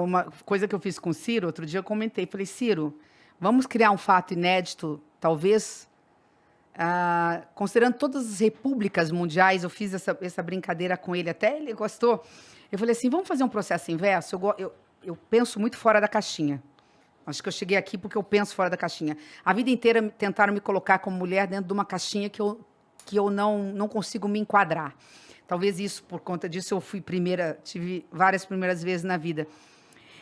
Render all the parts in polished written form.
uma coisa que eu fiz com o Ciro, outro dia eu comentei, falei, Ciro, vamos criar um fato inédito, talvez, considerando todas as repúblicas mundiais, eu fiz essa brincadeira com ele, até ele gostou. Eu falei assim, vamos fazer um processo inverso? Eu penso muito fora da caixinha. Acho que eu cheguei aqui porque eu penso fora da caixinha. A vida inteira tentaram me colocar como mulher dentro de uma caixinha que eu não consigo me enquadrar. Talvez isso, por conta disso, eu fui primeira, tive várias primeiras vezes na vida.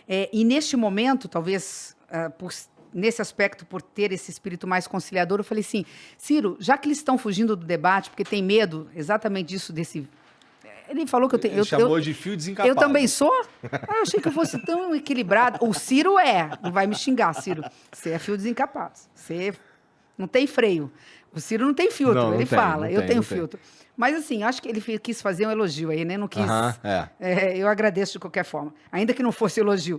E neste momento, talvez, nesse aspecto, por ter esse espírito mais conciliador, eu falei assim, Ciro, já que eles estão fugindo do debate, porque tem medo exatamente disso, desse... Ele falou que eu tenho... Ele chamou de fio desencapado. Eu também sou? Eu achei que eu fosse tão equilibrado. O Ciro não vai me xingar, Ciro. Você é fio desencapado. Você não tem freio. O Ciro não tem filtro, não ele fala, eu tenho filtro. Mas assim, acho que ele quis fazer um elogio aí, né? Não quis... eu agradeço de qualquer forma, ainda que não fosse elogio.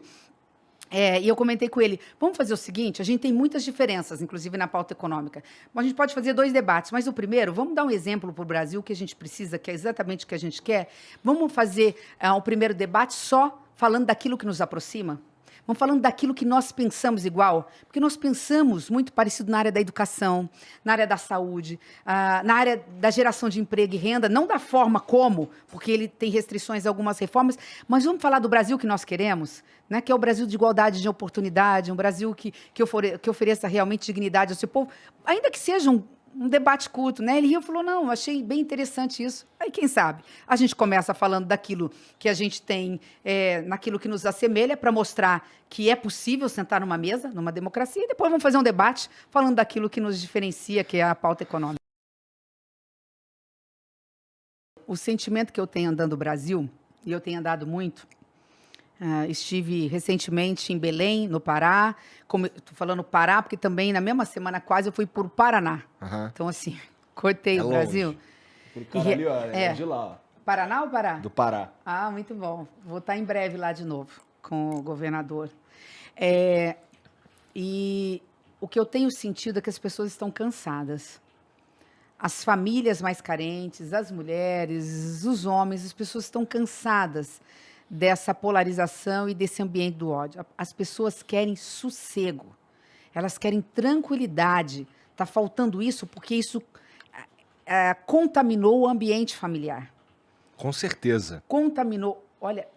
E eu comentei com ele, vamos fazer o seguinte, a gente tem muitas diferenças, inclusive na pauta econômica. A gente pode fazer 2 debates, mas o primeiro, vamos dar um exemplo para o Brasil que a gente precisa, que é exatamente o que a gente quer. Vamos fazer o primeiro debate só falando daquilo que nos aproxima? Vamos falando daquilo que nós pensamos igual, porque nós pensamos muito parecido na área da educação, na área da saúde, na área da geração de emprego e renda, não da forma como, porque ele tem restrições a algumas reformas, mas vamos falar do Brasil que nós queremos, né? Que é o Brasil de igualdade de oportunidade, um Brasil que ofereça realmente dignidade ao seu povo, ainda que seja um debate curto, né? Ele riu e falou, não, achei bem interessante isso. Aí, quem sabe, a gente começa falando daquilo que a gente tem, naquilo que nos assemelha, para mostrar que é possível sentar numa mesa, numa democracia, e depois vamos fazer um debate falando daquilo que nos diferencia, que é a pauta econômica. O sentimento que eu tenho andando no Brasil, e eu tenho andado muito, estive recentemente em Belém, no Pará. Estou falando Pará, porque também na mesma semana quase eu fui para o Paraná. Então, assim, cortei o Brasil. Aquele cara ali, ó, é de lá. Ó. Paraná ou Pará? Do Pará. Ah, muito bom. Vou estar em breve lá de novo com o governador. E o que eu tenho sentido é que as pessoas estão cansadas. As famílias mais carentes, as mulheres, os homens, as pessoas estão cansadas dessa polarização e desse ambiente do ódio. As pessoas querem sossego, elas querem tranquilidade. Está faltando isso porque isso contaminou o ambiente familiar. Com certeza. Contaminou. Olha,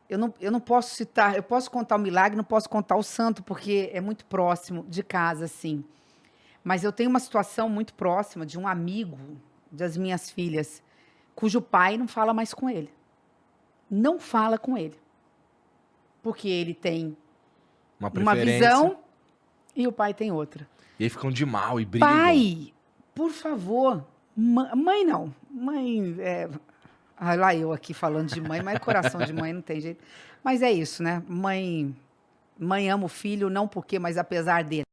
eu não posso citar, eu posso contar o milagre, não posso contar o santo, porque é muito próximo de casa, assim. Mas eu tenho uma situação muito próxima de um amigo das minhas filhas, cujo pai não fala mais com ele. Não fala com ele. Porque ele tem uma visão e o pai tem outra. E aí ficam de mal e brigam. Pai, por favor. Mãe não. Mãe... lá eu aqui falando de mãe, mas coração de mãe não tem jeito. Mas é isso, né? Mãe ama o filho, não porque, mas apesar dele.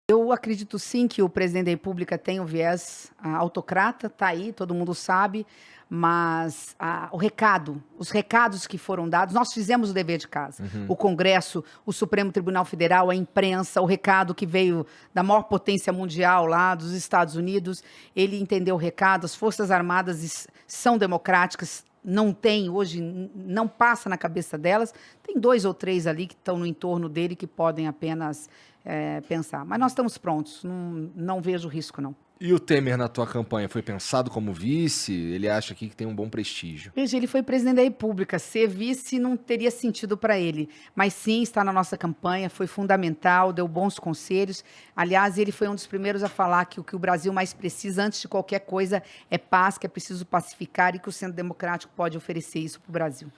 Eu acredito sim que o presidente da República tem um viés autocrata, está aí, todo mundo sabe, mas os recados que foram dados, nós fizemos o dever de casa. O Congresso, o Supremo Tribunal Federal, a imprensa, o recado que veio da maior potência mundial lá, dos Estados Unidos, ele entendeu o recado, as Forças Armadas são democráticas, hoje não passa na cabeça delas, tem 2 ou 3 ali que estão no entorno dele que podem apenas pensar. Mas nós estamos prontos, não vejo risco, não. E o Temer na tua campanha foi pensado como vice? Ele acha aqui que tem um bom prestígio. Veja, ele foi presidente da República, ser vice não teria sentido para ele, mas sim, está na nossa campanha, foi fundamental, deu bons conselhos. Aliás, ele foi um dos primeiros a falar que o que o Brasil mais precisa, antes de qualquer coisa, é paz, que é preciso pacificar e que o Centro Democrático pode oferecer isso para o Brasil.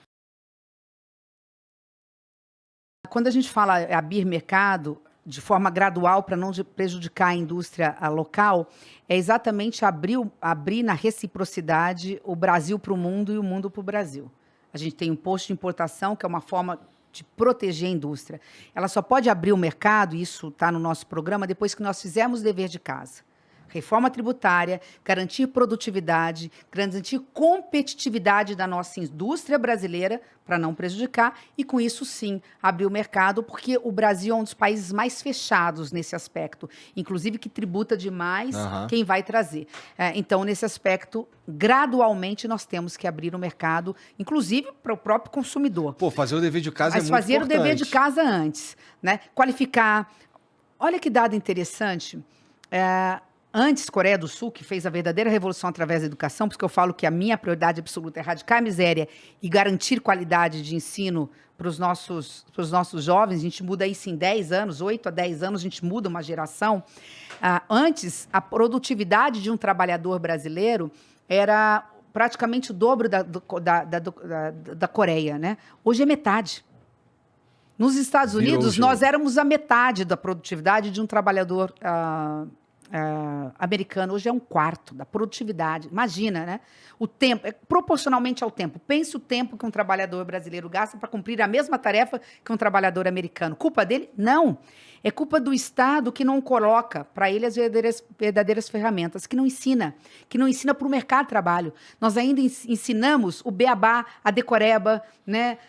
Quando a gente fala abrir mercado, de forma gradual, para não prejudicar a indústria local, é exatamente abrir na reciprocidade o Brasil para o mundo e o mundo para o Brasil. A gente tem imposto de importação, que é uma forma de proteger a indústria. Ela só pode abrir o mercado, e isso está no nosso programa, depois que nós fizermos o dever de casa. reforma tributária, garantir produtividade, garantir competitividade da nossa indústria brasileira para não prejudicar e, com isso, sim, abrir o mercado, porque o Brasil é um dos países mais fechados nesse aspecto, inclusive que tributa demais quem vai trazer. Então, nesse aspecto, gradualmente, nós temos que abrir o mercado, inclusive para o próprio consumidor. Pô, fazer o dever de casa é muito importante. Mas fazer o dever de importante. casa antes, né? Qualificar. Olha que dado interessante. Antes, Coreia do Sul, que fez a verdadeira revolução através da educação, porque eu falo que a minha prioridade absoluta é erradicar a miséria e garantir qualidade de ensino para os nossos jovens. A gente muda isso em 10 anos, 8 a 10 anos, a gente muda uma geração. Antes, a produtividade de um trabalhador brasileiro era praticamente o dobro da Coreia, né? Hoje é metade. Nos Estados Unidos, nós éramos a metade da produtividade de um trabalhador americano. Hoje é 1/4 da produtividade. Imagina, né? O tempo, proporcionalmente ao tempo. Pense o tempo que um trabalhador brasileiro gasta para cumprir a mesma tarefa que um trabalhador americano. Culpa dele? Não. É culpa do Estado que não coloca para ele as verdadeiras ferramentas, que não ensina para o mercado de trabalho. Nós ainda ensinamos o beabá, a decoreba, né?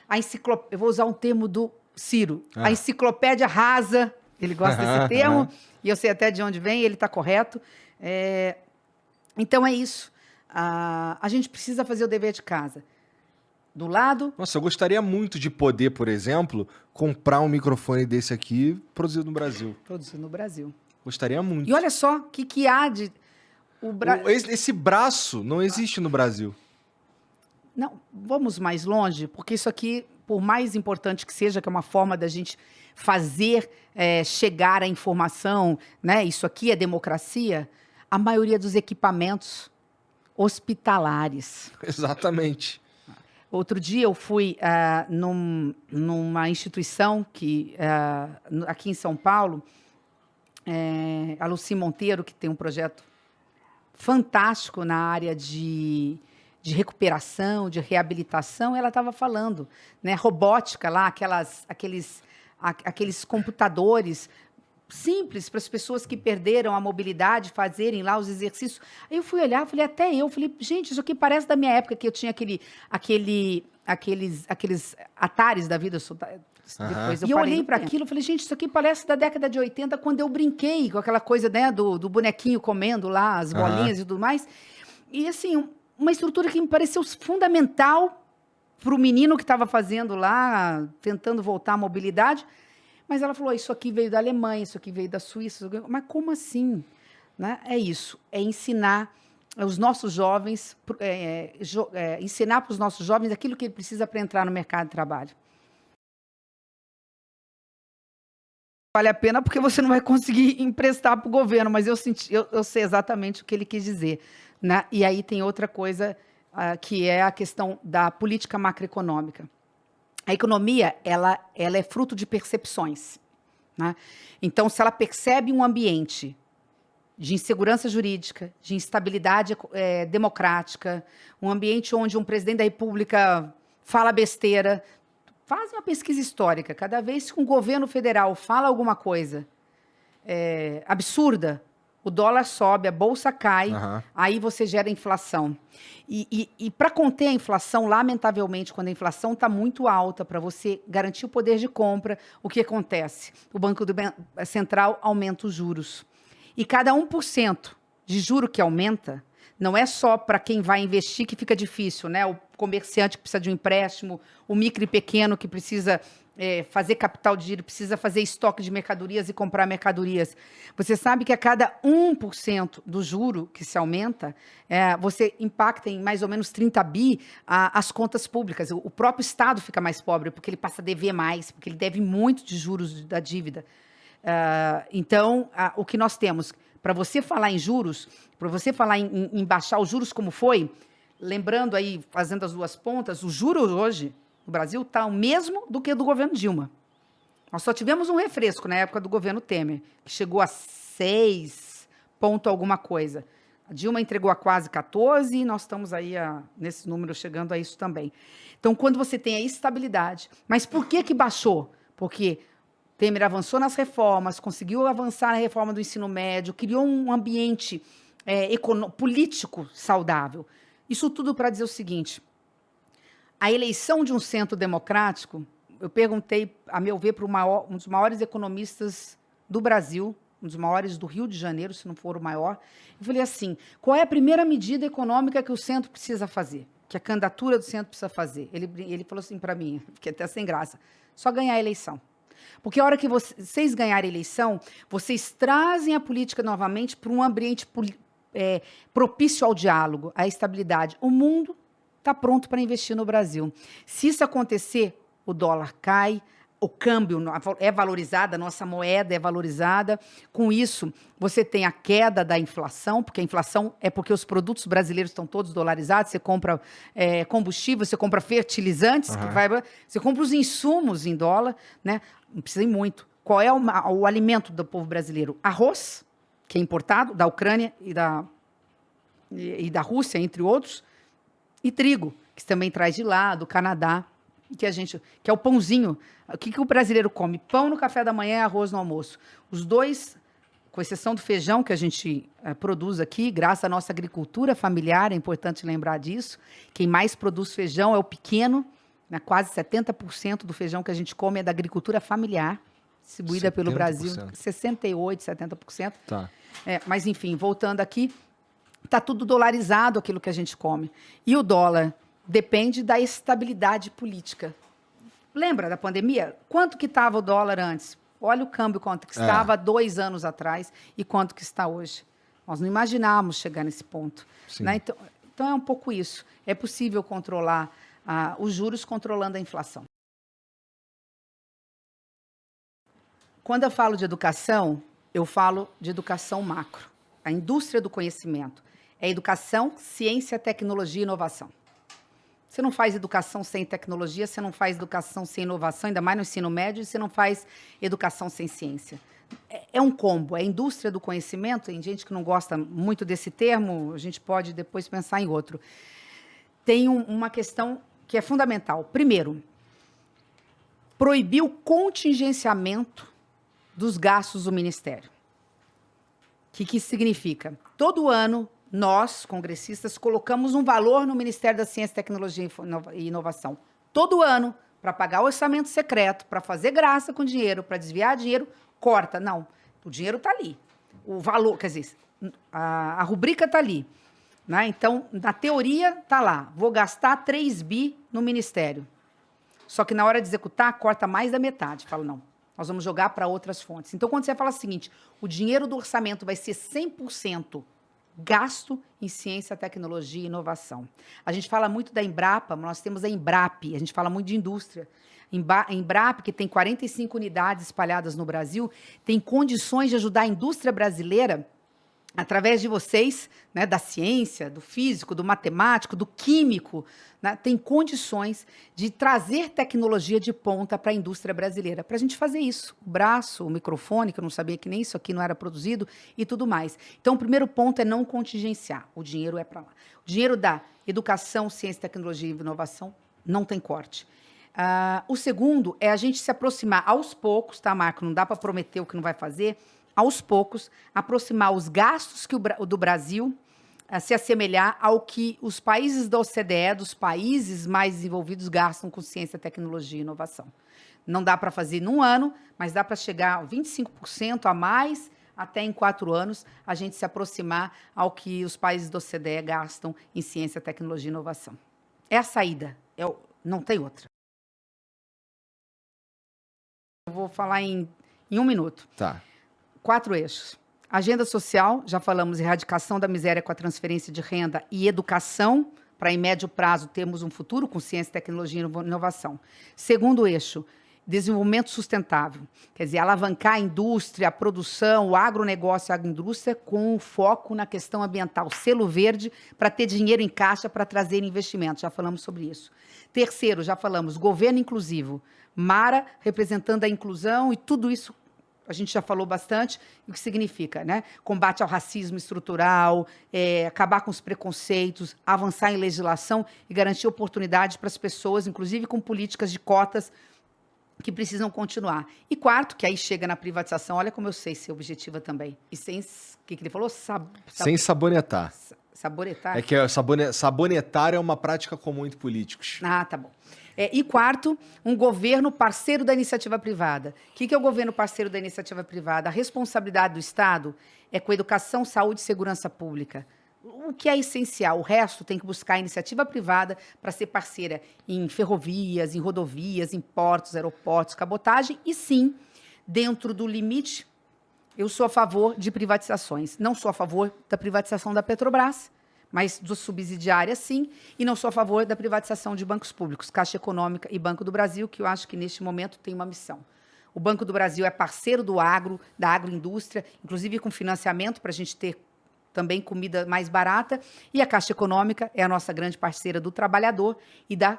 Eu vou usar um termo do Ciro, a enciclopédia rasa. Ele gosta desse termo. E eu sei até de onde vem, ele está correto. Então, é isso. A gente precisa fazer o dever de casa. Do lado... Nossa, eu gostaria muito de poder, por exemplo, comprar um microfone desse aqui produzido no Brasil. Produzido no Brasil. Gostaria muito. E olha só, o que há de... Esse braço não existe no Brasil. Não, vamos mais longe, porque isso aqui, por mais importante que seja, que é uma forma da gente fazer chegar a informação, né? Isso aqui é democracia, a maioria dos equipamentos hospitalares. Exatamente. Outro dia eu fui numa instituição aqui em São Paulo, a Lucy Monteiro, que tem um projeto fantástico na área de recuperação, de reabilitação, ela estava falando, né? Robótica lá, aqueles computadores simples para as pessoas que perderam a mobilidade fazerem lá os exercícios. Aí eu fui olhar, falei, gente, isso aqui parece da minha época, que eu tinha aqueles Ataris da vida. Depois eu olhei para aquilo e falei, gente, isso aqui parece da década de 80, quando eu brinquei com aquela coisa, né, do bonequinho comendo lá as bolinhas e tudo mais. E assim, uma estrutura que me pareceu fundamental para o menino que estava fazendo lá, tentando voltar à mobilidade. Mas ela falou, isso aqui veio da Alemanha, isso aqui veio da Suíça. Mas como assim? Né? É isso, é ensinar os nossos jovens, ensinar para os nossos jovens aquilo que ele precisa para entrar no mercado de trabalho. Vale a pena porque você não vai conseguir emprestar para o governo, mas eu sei exatamente o que ele quis dizer. Né? E aí tem outra coisa que é a questão da política macroeconômica. A economia, ela é fruto de percepções. Né? Então, se ela percebe um ambiente de insegurança jurídica, de instabilidade democrática, um ambiente onde um presidente da República fala besteira, faz uma pesquisa histórica. Cada vez que um governo federal fala alguma coisa absurda, o dólar sobe, a bolsa cai, aí você gera inflação. E para conter a inflação, lamentavelmente, quando a inflação está muito alta, para você garantir o poder de compra, o que acontece? O Banco Central aumenta os juros. E cada 1% de juro que aumenta, não é só para quem vai investir que fica difícil, né? O comerciante que precisa de um empréstimo, o micro e pequeno que precisa fazer capital de giro, precisa fazer estoque de mercadorias e comprar mercadorias. Você sabe que a cada 1% do juro que se aumenta, você impacta em mais ou menos 30 bi as contas públicas. O próprio Estado fica mais pobre, porque ele passa a dever mais, porque ele deve muito de juros da dívida. Então, o que nós temos, para você falar em juros, para você falar em baixar os juros como foi, lembrando aí, fazendo as duas pontas, o juro hoje no Brasil está o mesmo do que do governo Dilma. Nós só tivemos um refresco na época do governo Temer, que chegou a 6 ponto alguma coisa. A Dilma entregou a quase 14 e nós estamos aí, nesse número, chegando a isso também. Então, quando você tem a estabilidade... Mas por que baixou? Porque Temer avançou nas reformas, conseguiu avançar na reforma do ensino médio, criou um ambiente político saudável. Isso tudo para dizer o seguinte, a eleição de um centro democrático, eu perguntei, a meu ver, para um dos maiores economistas do Brasil, um dos maiores do Rio de Janeiro, se não for o maior, eu falei assim, qual é a primeira medida econômica que o centro precisa fazer? Que a candidatura do centro precisa fazer? Ele falou assim para mim, fiquei até sem graça, só ganhar a eleição. Porque a hora que vocês ganharem a eleição, vocês trazem a política novamente para um ambiente propício ao diálogo, à estabilidade. O mundo está pronto para investir no Brasil. Se isso acontecer, o dólar cai, o câmbio é valorizado, a nossa moeda é valorizada. Com isso, você tem a queda da inflação, porque a inflação é porque os produtos brasileiros estão todos dolarizados, você compra combustível, você compra fertilizantes, você compra os insumos em dólar, né? Não precisa ir muito. Qual é o alimento do povo brasileiro? Arroz, que é importado da Ucrânia e da Rússia, entre outros, e trigo, que também traz de lá, do Canadá, que é o pãozinho. O que o brasileiro come? Pão no café da manhã e arroz no almoço. Os dois, com exceção do feijão que a gente produz aqui, graças à nossa agricultura familiar, é importante lembrar disso. Quem mais produz feijão é o pequeno, né? Quase 70% do feijão que a gente come é da agricultura familiar, distribuída 70%. Pelo Brasil, 68%, 70%. Tá. Mas, enfim, voltando aqui, está tudo dolarizado aquilo que a gente come. E o dólar depende da estabilidade política. Lembra da pandemia? Quanto que estava o dólar antes? Olha o câmbio quanto que estava 2 anos atrás e quanto que está hoje. Nós não imaginávamos chegar nesse ponto. Né? Então, é um pouco isso. É possível controlar os juros controlando a inflação. Quando eu falo de educação, eu falo de educação macro. A indústria do conhecimento. É educação, ciência, tecnologia e inovação. Você não faz educação sem tecnologia, você não faz educação sem inovação, ainda mais no ensino médio, e você não faz educação sem ciência. É um combo, é a indústria do conhecimento, tem gente que não gosta muito desse termo, a gente pode depois pensar em outro. Tem uma questão que é fundamental. Primeiro, proibir o contingenciamento dos gastos do Ministério. O que isso significa? Todo ano, nós, congressistas, colocamos um valor no Ministério da Ciência, Tecnologia e Inovação. Todo ano, para pagar o orçamento secreto, para fazer graça com dinheiro, para desviar dinheiro, corta. Não, o dinheiro está ali. O valor, quer dizer, a rubrica está ali. Né? Então, na teoria, está lá. Vou gastar 3 bi no Ministério. Só que na hora de executar, corta mais da metade. Fala, não, nós vamos jogar para outras fontes. Então, quando você fala o seguinte, o dinheiro do orçamento vai ser 100% gasto em ciência, tecnologia e inovação. A gente fala muito da Embrapa, mas nós temos a Embrap, a gente fala muito de indústria. A Embrap, que tem 45 unidades espalhadas no Brasil, tem condições de ajudar a indústria brasileira, através de vocês, né, da ciência, do físico, do matemático, do químico, né, tem condições de trazer tecnologia de ponta para a indústria brasileira. Para a gente fazer isso, o braço, o microfone, que eu não sabia que nem isso aqui não era produzido, e tudo mais. Então, o primeiro ponto é não contingenciar. O dinheiro é para lá. O dinheiro da educação, ciência, tecnologia e inovação não tem corte. O segundo é a gente se aproximar aos poucos, tá, Marco? Não dá para prometer o que não vai fazer, aos poucos, aproximar os gastos do Brasil, se assemelhar ao que os países da OCDE, dos países mais desenvolvidos, gastam com ciência, tecnologia e inovação. Não dá para fazer num ano, mas dá para chegar a 25% a mais, até em 4 anos, a gente se aproximar ao que os países da OCDE gastam em ciência, tecnologia e inovação. É a saída, não tem outra. Eu vou falar em 1 minuto. Tá. 4 eixos. Agenda social, já falamos, erradicação da miséria com a transferência de renda e educação, para em médio prazo termos um futuro com ciência, tecnologia e inovação. Segundo eixo, desenvolvimento sustentável, quer dizer, alavancar a indústria, a produção, o agronegócio, a agroindústria, com foco na questão ambiental, selo verde, para ter dinheiro em caixa para trazer investimentos, já falamos sobre isso. Terceiro, já falamos, governo inclusivo, Mara representando a inclusão e tudo isso a gente já falou bastante, o que significa, né? Combate ao racismo estrutural, acabar com os preconceitos, avançar em legislação e garantir oportunidades para as pessoas, inclusive com políticas de cotas que precisam continuar. E quarto, que aí chega na privatização, olha como eu sei ser objetiva também. E sem, o que ele falou? Sem sabonetar. Sabonetar? É que sabonetar é uma prática comum entre políticos. Ah, tá bom. E quarto, um governo parceiro da iniciativa privada. O que é o governo parceiro da iniciativa privada? A responsabilidade do Estado é com educação, saúde e segurança pública. O que é essencial, o resto tem que buscar a iniciativa privada para ser parceira em ferrovias, em rodovias, em portos, aeroportos, cabotagem, e sim, dentro do limite, eu sou a favor de privatizações. Não sou a favor da privatização da Petrobras, mas do subsidiária sim, e não sou a favor da privatização de bancos públicos, Caixa Econômica e Banco do Brasil, que eu acho que neste momento tem uma missão. O Banco do Brasil é parceiro do agro, da agroindústria, inclusive com financiamento para a gente ter também comida mais barata, e a Caixa Econômica é a nossa grande parceira do trabalhador e da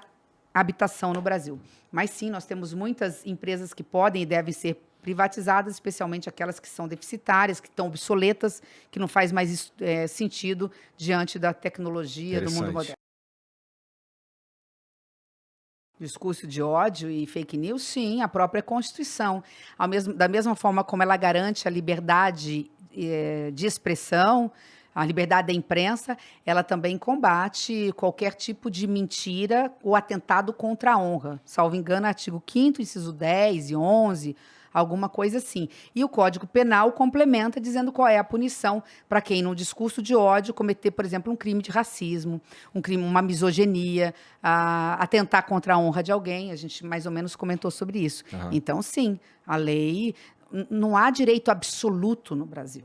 habitação no Brasil. Mas sim, nós temos muitas empresas que podem e devem ser privatizadas, especialmente aquelas que são deficitárias, que estão obsoletas, que não faz mais sentido diante da tecnologia do mundo moderno. Discurso de ódio e fake news, sim, a própria Constituição. Da mesma forma como ela garante a liberdade de expressão, a liberdade da imprensa, ela também combate qualquer tipo de mentira ou atentado contra a honra. Salvo engano, artigo 5º, inciso 10 e 11, alguma coisa assim. E o Código Penal complementa dizendo qual é a punição para quem, num discurso de ódio, cometer, por exemplo, um crime de racismo, uma misoginia, atentar contra a honra de alguém. A gente mais ou menos comentou sobre isso. Uhum. Então, sim, a lei... Não há direito absoluto no Brasil,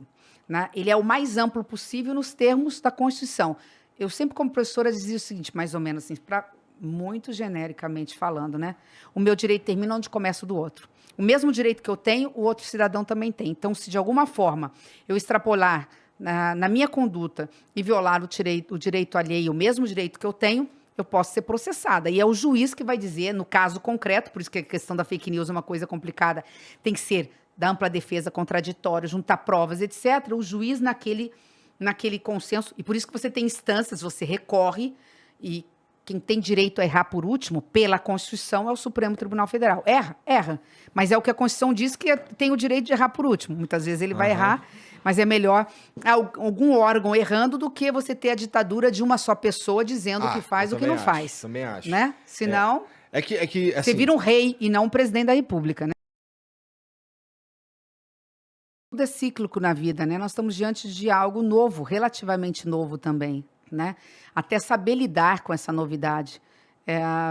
né? Ele é o mais amplo possível nos termos da Constituição. Eu sempre, como professora, dizia o seguinte, mais ou menos assim, muito genericamente falando, né? O meu direito termina onde começa o do outro. O mesmo direito que eu tenho, o outro cidadão também tem. Então, se de alguma forma eu extrapolar na minha conduta e violar o direito alheio, o mesmo direito que eu tenho, eu posso ser processada. E é o juiz que vai dizer, no caso concreto, por isso que a questão da fake news é uma coisa complicada, tem que ser da ampla defesa, contraditório, juntar provas, etc., o juiz naquele consenso, e por isso que você tem instâncias, você recorre, e quem tem direito a errar por último, pela Constituição, é o Supremo Tribunal Federal. Erra, mas é o que a Constituição diz que tem o direito de errar por último. Muitas vezes ele vai errar, mas é melhor algum órgão errando do que você ter a ditadura de uma só pessoa dizendo o que faz e o que não faz. Também acho. Né? Senão, assim, você vira um rei e não um presidente da República, né? Tudo é cíclico na vida, né? Nós estamos diante de algo novo, relativamente novo também, né? Até saber lidar com essa novidade.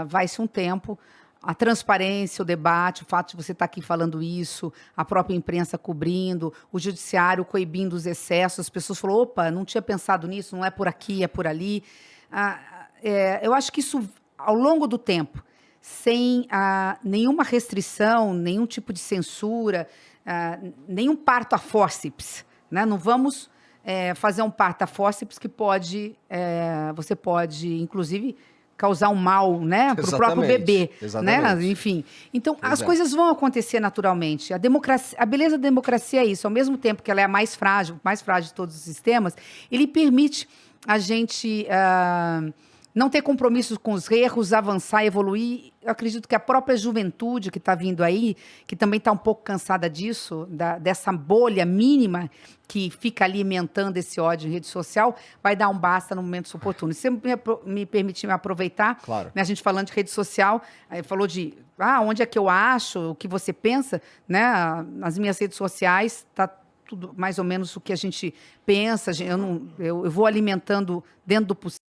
Vai-se um tempo, a transparência, o debate, o fato de você estar aqui falando isso, a própria imprensa cobrindo, o judiciário coibindo os excessos, as pessoas falam, opa, não tinha pensado nisso, não é por aqui, é por ali. Eu acho que isso, ao longo do tempo, sem nenhuma restrição, nenhum tipo de censura, nenhum parto a fórceps, né? Não vamos fazer um parto a fórceps que você pode, inclusive, causar um mal, né, para o próprio bebê, né? Enfim. Então, as coisas vão acontecer naturalmente. A beleza da democracia é isso. Ao mesmo tempo que ela é a mais frágil de todos os sistemas, ele permite a gente não ter compromissos com os erros, avançar, evoluir. Eu acredito que a própria juventude que está vindo aí, que também está um pouco cansada disso, dessa bolha mínima que fica alimentando esse ódio em rede social, vai dar um basta no momento oportuno. Se você me permitir me aproveitar, claro, né, a gente falando de rede social, falou de onde é que eu acho, o que você pensa, né? Nas minhas redes sociais está tudo mais ou menos o que a gente pensa, eu vou alimentando dentro do possível.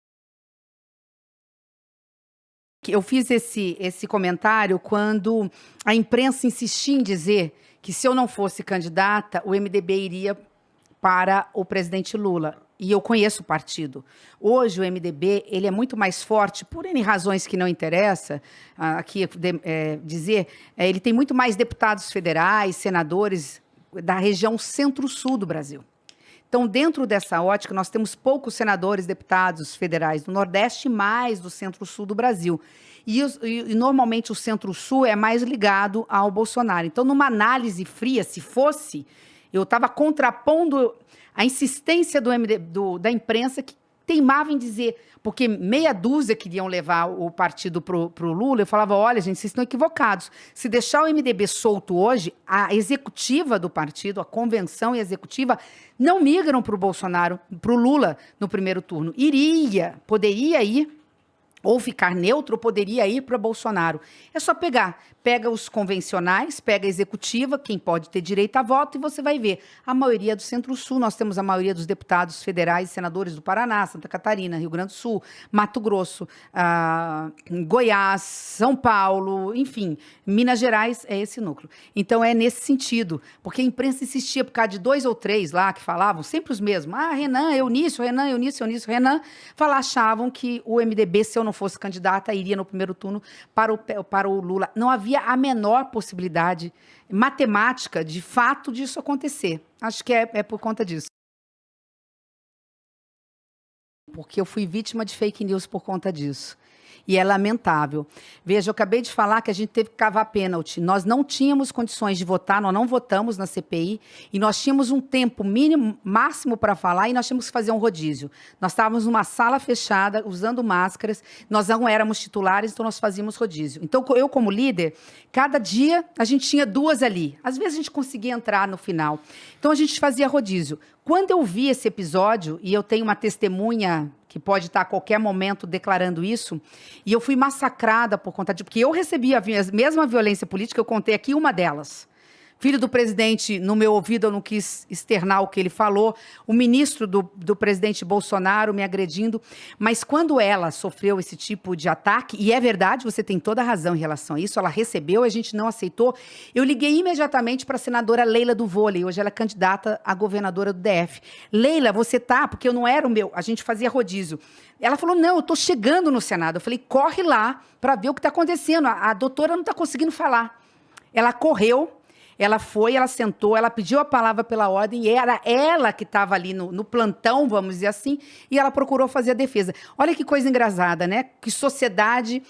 Eu fiz esse comentário quando a imprensa insistia em dizer que se eu não fosse candidata, o MDB iria para o presidente Lula. E eu conheço o partido. Hoje o MDB ele é muito mais forte, por N razões que não interessa aqui dizer, ele tem muito mais deputados federais, senadores da região centro-sul do Brasil. Então, dentro dessa ótica, nós temos poucos senadores, deputados federais do Nordeste e mais do Centro-Sul do Brasil. E normalmente o Centro-Sul é mais ligado ao Bolsonaro. Então, numa análise fria, se fosse, eu estava contrapondo a insistência da imprensa que teimava em dizer, porque meia dúzia queriam levar o partido pro Lula, eu falava, olha, gente, vocês estão equivocados. Se deixar o MDB solto hoje, a executiva do partido, a convenção e a executiva, não migram pro Bolsonaro, pro Lula no primeiro turno. Poderia ir, ou ficar neutro, ou poderia ir para Bolsonaro. É só pega os convencionais, pega a executiva, quem pode ter direito a voto, e você vai ver. A maioria do Centro-Sul, nós temos a maioria dos deputados federais e senadores do Paraná, Santa Catarina, Rio Grande do Sul, Mato Grosso, Goiás, São Paulo, enfim, Minas Gerais é esse núcleo. Então é nesse sentido, porque a imprensa insistia por causa de 2 ou 3 lá que falavam, sempre os mesmos, Renan, Eunício, achavam que o MDB, se eu não fosse candidata, iria no primeiro turno para o Lula. Não havia a menor possibilidade matemática, de fato, disso acontecer. Acho que é por conta disso. Porque eu fui vítima de fake news por conta disso. E é lamentável. Veja, eu acabei de falar que a gente teve que cavar pênalti. Nós não tínhamos condições de votar, nós não votamos na CPI, e nós tínhamos um tempo máximo para falar, e nós tínhamos que fazer um rodízio. Nós estávamos numa sala fechada, usando máscaras, nós não éramos titulares, então nós fazíamos rodízio. Então, eu, como líder, cada dia a gente tinha 2 ali. Às vezes a gente conseguia entrar no final. Então, a gente fazia rodízio. Quando eu vi esse episódio, e eu tenho uma testemunha que pode estar a qualquer momento declarando isso, e eu fui massacrada por conta disso, porque eu recebi a mesma violência política, eu contei aqui uma delas. Filho do presidente, no meu ouvido, eu não quis externar o que ele falou, o ministro do presidente Bolsonaro me agredindo, mas quando ela sofreu esse tipo de ataque, e é verdade, você tem toda a razão em relação a isso, ela recebeu, a gente não aceitou, eu liguei imediatamente para a senadora Leila do Vôlei, hoje ela é candidata a governadora do DF. Leila, você tá, porque eu não era o meu, a gente fazia rodízio. Ela falou, não, eu estou chegando no Senado. Eu falei, corre lá para ver o que está acontecendo, a doutora não está conseguindo falar. Ela correu, ela foi, ela sentou, ela pediu a palavra pela ordem, e era ela que estava ali no plantão, vamos dizer assim, e ela procurou fazer a defesa. Olha que coisa engraçada, né? Que sociedade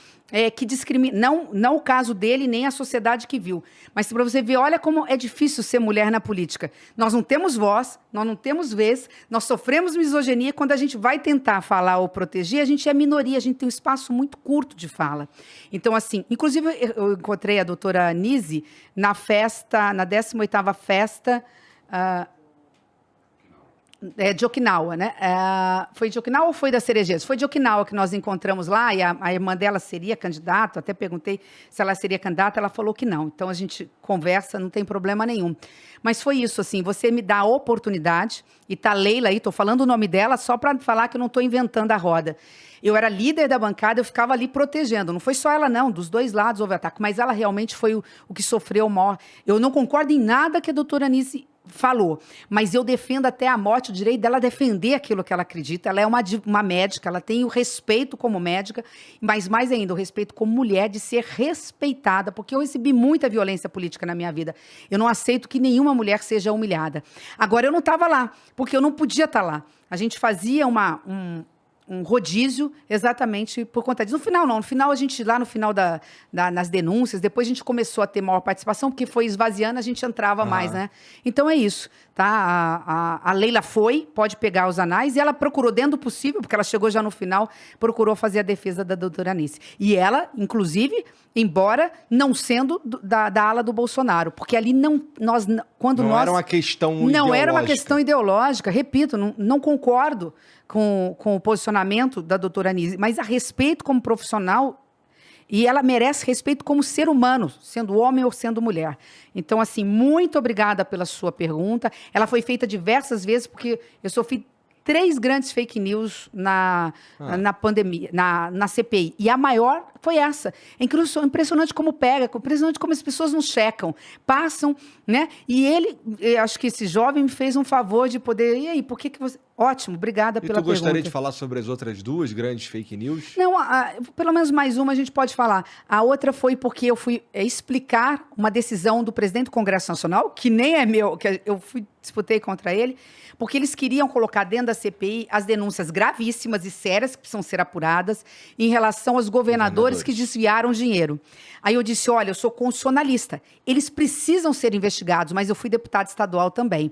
que discrimina, não o caso dele, nem a sociedade que viu. Mas para você ver, olha como é difícil ser mulher na política. Nós não temos voz, nós não temos vez, nós sofremos misoginia, e quando a gente vai tentar falar ou proteger, a gente é minoria, a gente tem um espaço muito curto de fala. Então, assim, inclusive eu encontrei a doutora Nise na festa, na 18ª festa de Okinawa, né? Foi de Okinawa ou foi da Cerejeiras? Foi de Okinawa que nós encontramos lá, e a irmã dela seria candidata, até perguntei se ela seria candidata, ela falou que não. Então, a gente conversa, não tem problema nenhum. Mas foi isso, assim, você me dá a oportunidade, e tá Leila aí, estou falando o nome dela só para falar que eu não estou inventando a roda. Eu era líder da bancada, eu ficava ali protegendo. Não foi só ela, não. Dos 2 lados houve ataque. Mas ela realmente foi o que sofreu o maior. Eu não concordo em nada que a doutora Nise falou, mas eu defendo até a morte o direito dela defender aquilo que ela acredita. Ela é uma médica, ela tem o respeito como médica, mas mais ainda, o respeito como mulher, de ser respeitada, porque eu recebi muita violência política na minha vida. Eu não aceito que nenhuma mulher seja humilhada. Agora, eu não estava lá, porque eu não podia estar lá. A gente fazia um rodízio exatamente por conta disso. No final, não. No final, a gente, lá no final nas denúncias, depois a gente começou a ter maior participação, porque foi esvaziando, a gente entrava mais, né? Então, é isso, tá? A Leila pode pegar os anais, e ela procurou, dentro do possível, porque ela chegou já no final, procurou fazer a defesa da doutora Anice. E ela, inclusive, embora não sendo da ala do Bolsonaro, porque ali não era uma questão ideológica. Não era uma questão ideológica, repito, não concordo com o posicionamento da doutora Anise, mas a respeito como profissional, e ela merece respeito como ser humano, sendo homem ou sendo mulher. Então, assim, muito obrigada pela sua pergunta. Ela foi feita diversas vezes, porque eu sofri 3 grandes fake news na pandemia, na CPI. E a maior foi essa. É impressionante como pega, impressionante como as pessoas não checam, passam, né? E acho que esse jovem me fez um favor de poder... E aí, por que você... Ótimo, obrigada pela pergunta. E tu gostaria de falar sobre as outras 2 grandes fake news? Não, pelo menos mais uma a gente pode falar. A outra foi porque eu fui explicar uma decisão do presidente do Congresso Nacional, que nem é meu, que eu disputei contra ele, porque eles queriam colocar dentro da CPI as denúncias gravíssimas e sérias que precisam ser apuradas em relação aos governadores que desviaram dinheiro. Aí eu disse, olha, eu sou constitucionalista, eles precisam ser investigados, mas eu fui deputada estadual também.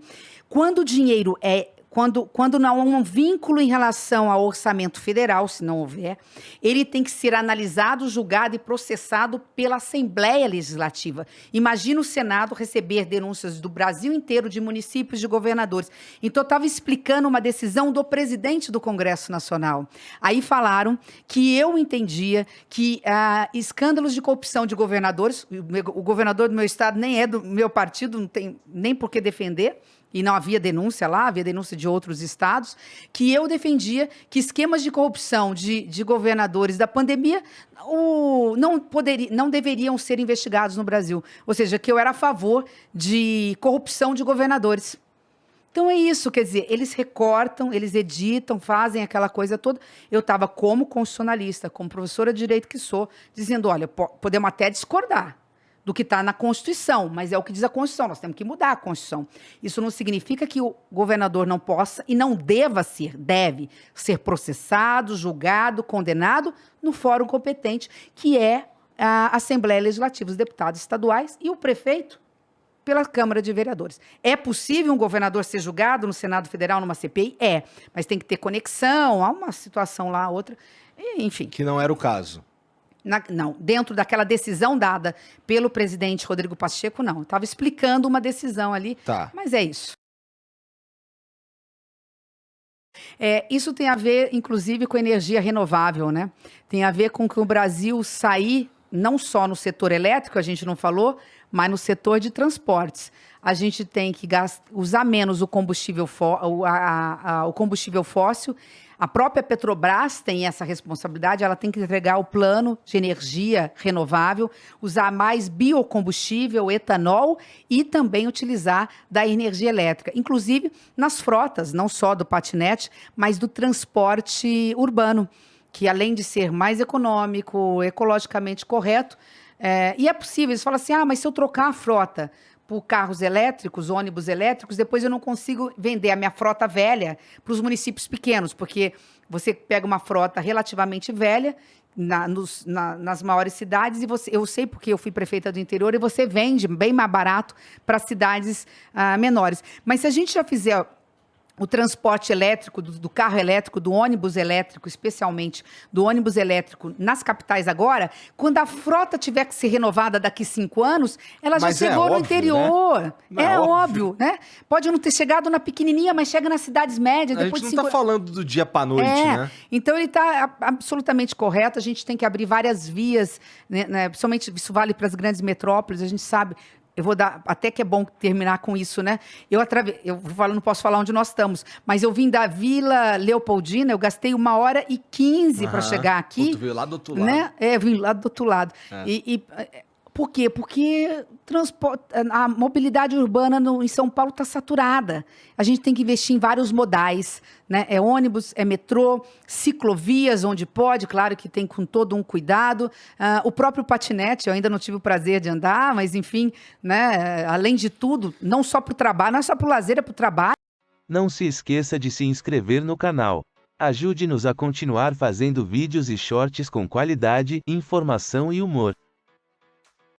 Quando o dinheiro quando não há um vínculo em relação ao orçamento federal, se não houver, ele tem que ser analisado, julgado e processado pela Assembleia Legislativa. Imagina o Senado receber denúncias do Brasil inteiro, de municípios, de governadores. Então, eu estava explicando uma decisão do presidente do Congresso Nacional. Aí falaram que eu entendia que escândalos de corrupção de governadores, o governador do meu estado nem é do meu partido, não tem nem por que defender, e não havia denúncia lá, havia denúncia de outros estados, que eu defendia que esquemas de corrupção de governadores da pandemia não deveriam ser investigados no Brasil. Ou seja, que eu era a favor de corrupção de governadores. Então é isso, quer dizer, eles recortam, eles editam, fazem aquela coisa toda. Eu estava como constitucionalista, como professora de direito que sou, dizendo, olha, podemos até discordar do que está na Constituição, mas é o que diz a Constituição, nós temos que mudar a Constituição. Isso não significa que o governador não possa e não deve ser processado, julgado, condenado no fórum competente, que é a Assembleia Legislativa, os deputados estaduais e o prefeito pela Câmara de Vereadores. É possível um governador ser julgado no Senado Federal, numa CPI? É, mas tem que ter conexão, há uma situação lá, outra, enfim. Que não era o caso. Não, dentro daquela decisão dada pelo presidente Rodrigo Pacheco, não. Eu estava explicando uma decisão ali, mas é isso. Isso tem a ver, inclusive, com energia renovável, né? Tem a ver com que o Brasil sair, não só no setor elétrico, a gente não falou, mas no setor de transportes. A gente tem que usar menos o combustível fóssil. A própria Petrobras tem essa responsabilidade, ela tem que entregar o plano de energia renovável, usar mais biocombustível, etanol e também utilizar da energia elétrica, inclusive nas frotas, não só do patinete, mas do transporte urbano, que além de ser mais econômico, ecologicamente correto, e é possível, eles falam assim, mas se eu trocar a frota por carros elétricos, ônibus elétricos, depois eu não consigo vender a minha frota velha para os municípios pequenos, porque você pega uma frota relativamente velha nas maiores cidades, e eu sei porque eu fui prefeita do interior, e você vende bem mais barato para cidades menores. Mas se a gente já fizer o transporte elétrico, do carro elétrico, do ônibus elétrico, especialmente do ônibus elétrico nas capitais agora, quando a frota tiver que ser renovada daqui 5 anos, ela já chegou no interior. Né? É óbvio, né? Pode não ter chegado na pequenininha, mas chega nas cidades médias. A gente não está falando do dia para a noite, né? Então ele está absolutamente correto, a gente tem que abrir várias vias, né? Principalmente isso vale para as grandes metrópoles, a gente sabe... Eu vou dar, até que é bom terminar com isso, né? Não posso falar onde nós estamos, mas eu vim da Vila Leopoldina, eu gastei 1h15 para chegar aqui. Tu veio lá do outro lado. Né? Eu vim lá do outro lado. Por quê? Porque a mobilidade urbana em São Paulo está saturada. A gente tem que investir em vários modais, né? É ônibus, é metrô, ciclovias onde pode, claro que tem com todo um cuidado. O próprio patinete, eu ainda não tive o prazer de andar, mas enfim, né? Além de tudo, não só para o trabalho, não é só para o lazer, é para o trabalho. Não se esqueça de se inscrever no canal. Ajude-nos a continuar fazendo vídeos e shorts com qualidade, informação e humor.